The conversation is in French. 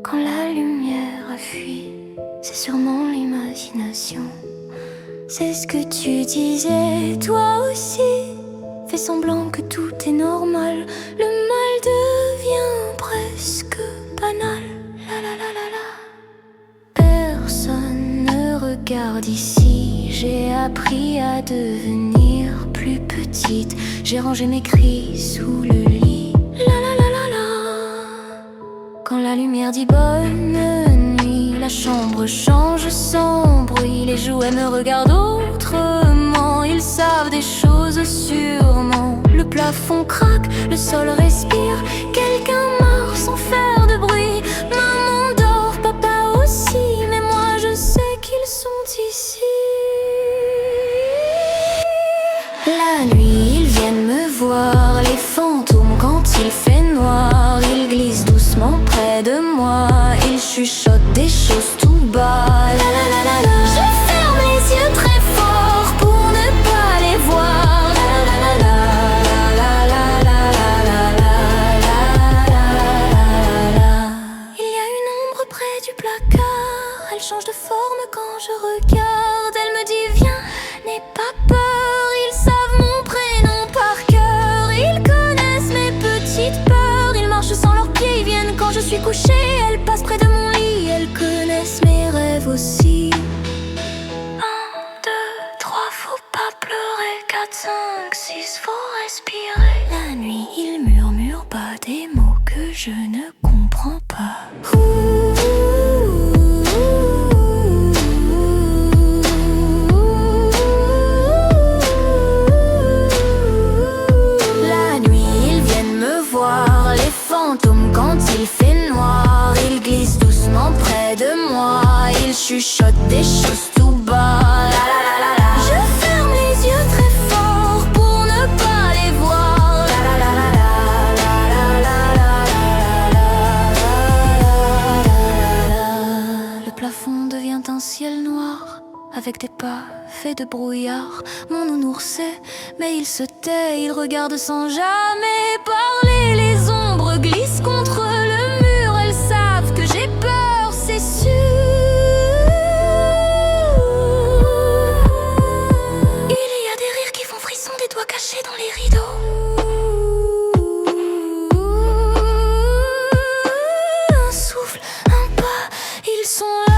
Quand la lumière a fui, c'est sûrement l'imagination. C'est ce que tu disais, toi aussi. Fais semblant que tout est normal. Le mal devient presque banal. La la la la la. Personne ne regarde ici. J'ai appris à devenir plus petite. J'ai rangé mes cris sous le lit. La la la la la. Quand la lumière dit bonne nuit, la chambre change sans bruit. Les jouets me regardent autrement. Ils savent des choses sûrement. Le plafond craque, le sol respire. Quelqu'un marche sans faire de bruit. Maman dort, papa aussi, mais moi je sais qu'ils sont ici. La nuit, ils viennent me voir. Les fantômes, quand il fait noir, ils glissent doucement près de moi. Ils chuchotent des choses tout bas. La la la la la. Je ferme les yeux très fort pour ne pas les voir. La la la la la la la la la la la. Il y a une ombre près du placard. Elle change de forme quand je regarde. Elle me dit viens, n'aie pas peur. Ils savent mon prénom par cœur. Ils connaissent mes petites peurs. Ils marchent sans leurs pieds, ils viennent quand je suis couchée. Elles passent près de mon lit, elles connaissent mes rêves aussi. 1, 2, 3, faut pas pleurer. 4, 5, 6, faut respirer. La nuit, ils murmurent pas des mots que je ne comprends pas. La nuit, ils viennent me voir. Les fantômes, quand il fait noir, ils glissent doucement près de moi. Ils chuchotent des choses tout bas. La la la la la. Je ferme les yeux très fort pour ne pas les voir. La la la la la la la la la. Le plafond devient un ciel noir avec des pas faits de brouillard. Mon nounours sait, mais il se tait. Il regarde sans jamais parler. Les ombres glissent contre le mur. Elles savent que j'ai peur, c'est sûr. Il y a des rires qui font frisson, des doigts cachés dans les rideaux. Un souffle, un pas, ils sont là.